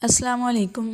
السلام علیکم۔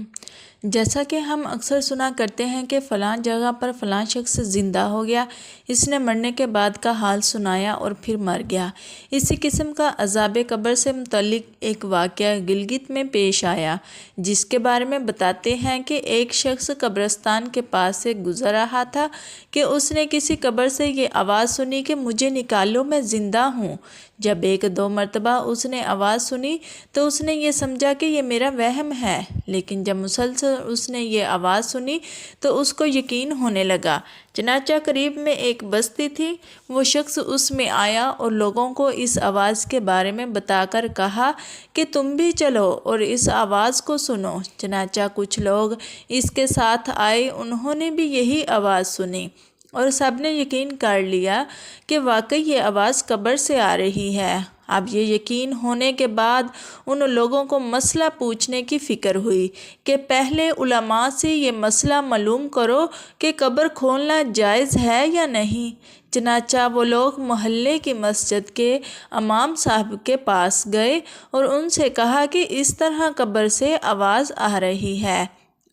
جیسا کہ ہم اکثر سنا کرتے ہیں کہ فلاں جگہ پر فلاں شخص زندہ ہو گیا، اس نے مرنے کے بعد کا حال سنایا اور پھر مر گیا۔ اسی قسم کا عذاب قبر سے متعلق ایک واقعہ گلگت میں پیش آیا، جس کے بارے میں بتاتے ہیں کہ ایک شخص قبرستان کے پاس سے گزر رہا تھا کہ اس نے کسی قبر سے یہ آواز سنی کہ مجھے نکالو، میں زندہ ہوں۔ جب ایک دو مرتبہ اس نے آواز سنی تو اس نے یہ سمجھا کہ یہ میرا وہم ہے، لیکن جب مسلسل اس نے یہ آواز سنی تو اس کو یقین ہونے لگا۔ چنانچہ قریب میں ایک بستی تھی، وہ شخص اس میں آیا اور لوگوں کو اس آواز کے بارے میں بتا کر کہا کہ تم بھی چلو اور اس آواز کو سنو۔ چنانچہ کچھ لوگ اس کے ساتھ آئے، انہوں نے بھی یہی آواز سنی اور سب نے یقین کر لیا کہ واقعی یہ آواز قبر سے آ رہی ہے۔ اب یہ یقین ہونے کے بعد ان لوگوں کو مسئلہ پوچھنے کی فکر ہوئی کہ پہلے علماء سے یہ مسئلہ معلوم کرو کہ قبر کھولنا جائز ہے یا نہیں۔ چنانچہ وہ لوگ محلے کی مسجد کے امام صاحب کے پاس گئے اور ان سے کہا کہ اس طرح قبر سے آواز آ رہی ہے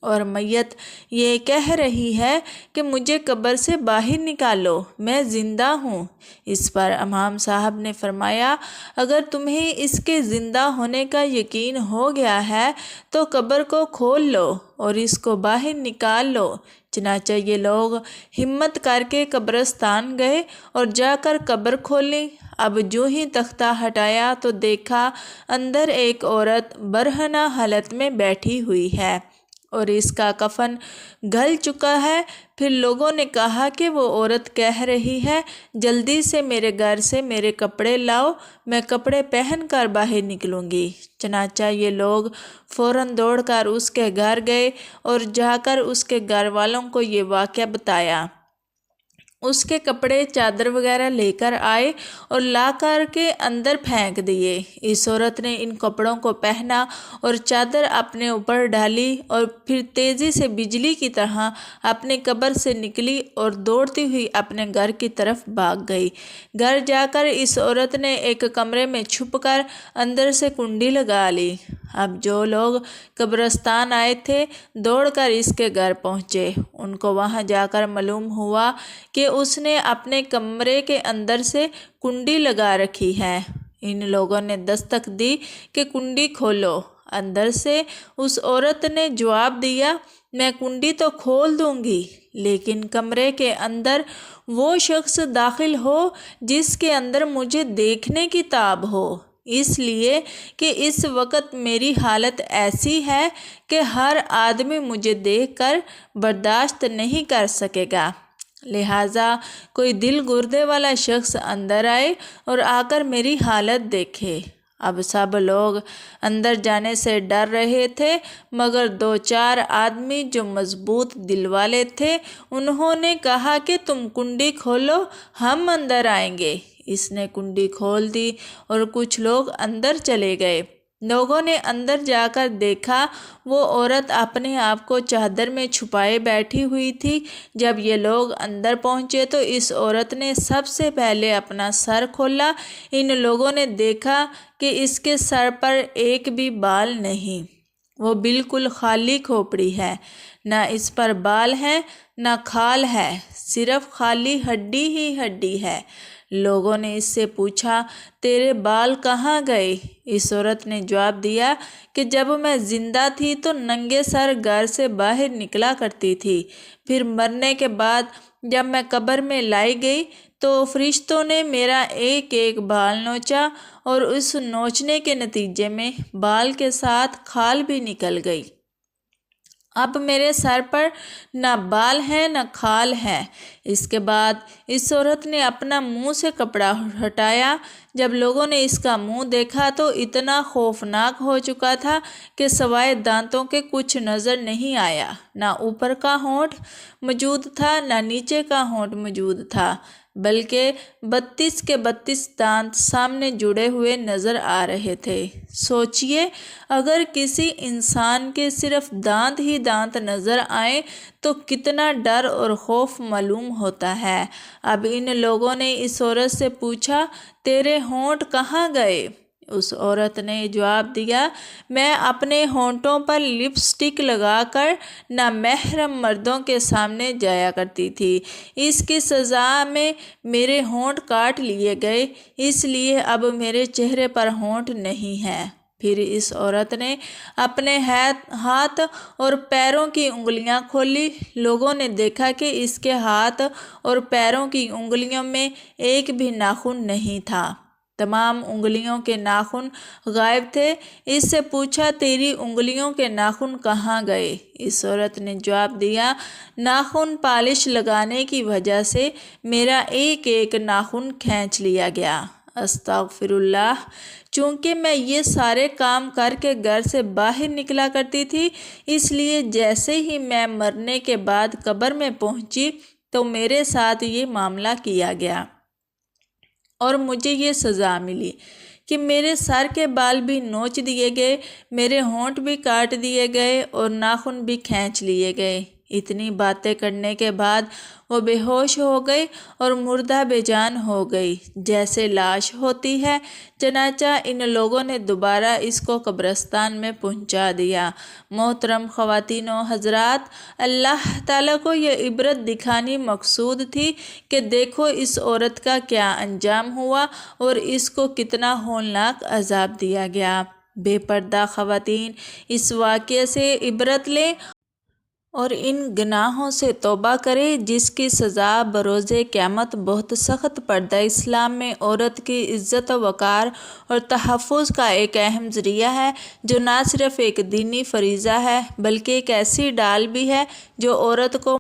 اور میت یہ کہہ رہی ہے کہ مجھے قبر سے باہر نکالو، میں زندہ ہوں۔ اس پر امام صاحب نے فرمایا، اگر تمہیں اس کے زندہ ہونے کا یقین ہو گیا ہے تو قبر کو کھول لو اور اس کو باہر نکال لو۔ چنانچہ یہ لوگ ہمت کر کے قبرستان گئے اور جا کر قبر کھولی۔ اب جو ہی تختہ ہٹایا تو دیکھا اندر ایک عورت برہنہ حالت میں بیٹھی ہوئی ہے اور اس کا کفن گل چکا ہے۔ پھر لوگوں نے کہا کہ وہ عورت کہہ رہی ہے، جلدی سے میرے گھر سے میرے کپڑے لاؤ، میں کپڑے پہن کر باہر نکلوں گی۔ چنانچہ یہ لوگ فوراً دوڑ کر اس کے گھر گئے اور جا کر اس کے گھر والوں کو یہ واقعہ بتایا۔ اس کے کپڑے چادر وغیرہ لے کر آئے اور لا کر کے اندر پھینک دیے۔ اس عورت نے ان کپڑوں کو پہنا اور چادر اپنے اوپر ڈالی اور پھر تیزی سے بجلی کی طرح اپنی قبر سے نکلی اور دوڑتی ہوئی اپنے گھر کی طرف بھاگ گئی۔ گھر جا کر اس عورت نے ایک کمرے میں چھپ کر اندر سے کنڈی لگا لی۔ اب جو لوگ قبرستان آئے تھے دوڑ کر اس کے گھر پہنچے۔ ان کو وہاں جا کر معلوم ہوا کہ اس نے اپنے کمرے کے اندر سے کنڈی لگا رکھی ہے۔ ان لوگوں نے دستک دی کہ کنڈی کھولو۔ اندر سے اس عورت نے جواب دیا، میں کنڈی تو کھول دوں گی، لیکن کمرے کے اندر وہ شخص داخل ہو جس کے اندر مجھے دیکھنے کی تاب ہو، اس لیے کہ اس وقت میری حالت ایسی ہے کہ ہر آدمی مجھے دیکھ کر برداشت نہیں کر سکے گا، لہٰذا کوئی دل گردے والا شخص اندر آئے اور آ کر میری حالت دیکھے۔ اب سب لوگ اندر جانے سے ڈر رہے تھے، مگر دو چار آدمی جو مضبوط دل والے تھے انہوں نے کہا کہ تم کنڈی کھولو، ہم اندر آئیں گے۔ اس نے کنڈی کھول دی اور کچھ لوگ اندر چلے گئے۔ لوگوں نے اندر جا کر دیکھا وہ عورت اپنے آپ کو چادر میں چھپائے بیٹھی ہوئی تھی۔ جب یہ لوگ اندر پہنچے تو اس عورت نے سب سے پہلے اپنا سر کھولا۔ ان لوگوں نے دیکھا کہ اس کے سر پر ایک بھی بال نہیں، وہ بالکل خالی کھوپڑی ہے، نہ اس پر بال ہیں نہ کھال ہے، صرف خالی ہڈی ہی ہڈی ہے۔ لوگوں نے اس سے پوچھا، تیرے بال کہاں گئے؟ اس عورت نے جواب دیا کہ جب میں زندہ تھی تو ننگے سر گھر سے باہر نکلا کرتی تھی، پھر مرنے کے بعد جب میں قبر میں لائی گئی تو فرشتوں نے میرا ایک ایک بال نوچا اور اس نوچنے کے نتیجے میں بال کے ساتھ کھال بھی نکل گئی۔ اب میرے سر پر نہ بال ہیں نہ کھال ہے۔ اس کے بعد اس عورت نے اپنا منہ سے کپڑا ہٹایا۔ جب لوگوں نے اس کا منہ دیکھا تو اتنا خوفناک ہو چکا تھا کہ سوائے دانتوں کے کچھ نظر نہیں آیا۔ نہ اوپر کا ہونٹ موجود تھا نہ نیچے کا ہونٹ موجود تھا، بلکہ 32 کے 32 دانت سامنے جڑے ہوئے نظر آ رہے تھے۔ سوچئے، اگر کسی انسان کے صرف دانت ہی دانت نظر آئیں تو کتنا ڈر اور خوف معلوم ہوتا ہے۔ اب ان لوگوں نے اس عورت سے پوچھا، تیرے ہونٹ کہاں گئے؟ اس عورت نے جواب دیا، میں اپنے ہونٹوں پر لپسٹک لگا کر نامحرم مردوں کے سامنے جایا کرتی تھی۔ اس کی سزا میں میرے ہونٹ کاٹ لیے گئے، اس لیے اب میرے چہرے پر ہونٹ نہیں ہیں۔ پھر اس عورت نے اپنے ہاتھ اور پیروں کی انگلیاں کھولی۔ لوگوں نے دیکھا کہ اس کے ہاتھ اور پیروں کی انگلیوں میں ایک بھی ناخن نہیں تھا، تمام انگلیوں کے ناخن غائب تھے۔ اس سے پوچھا، تیری انگلیوں کے ناخن کہاں گئے؟ اس عورت نے جواب دیا، ناخن پالش لگانے کی وجہ سے میرا ایک ایک ناخن کھینچ لیا گیا۔ استغفر اللہ۔ چونکہ میں یہ سارے کام کر کے گھر سے باہر نکلا کرتی تھی، اس لیے جیسے ہی میں مرنے کے بعد قبر میں پہنچی تو میرے ساتھ یہ معاملہ کیا گیا اور مجھے یہ سزا ملی کہ میرے سر کے بال بھی نوچ دیے گئے، میرے ہونٹ بھی کاٹ دیے گئے اور ناخن بھی کھینچ لیے گئے۔ اتنی باتیں کرنے کے بعد وہ بے ہوش ہو گئی اور مردہ بے جان ہو گئی، جیسے لاش ہوتی ہے۔ چنانچہ ان لوگوں نے دوبارہ اس کو قبرستان میں پہنچا دیا۔ محترم خواتین و حضرات، اللہ تعالیٰ کو یہ عبرت دکھانی مقصود تھی کہ دیکھو اس عورت کا کیا انجام ہوا اور اس کو کتنا ہولناک عذاب دیا گیا۔ بے پردہ خواتین اس واقعے سے عبرت لیں اور ان گناہوں سے توبہ کرے جس کی سزا بروز قیامت بہت سخت۔ پردہ اسلام میں عورت کی عزت و وقار اور تحفظ کا ایک اہم ذریعہ ہے، جو نہ صرف ایک دینی فریضہ ہے بلکہ ایک ایسی ڈال بھی ہے جو عورت کو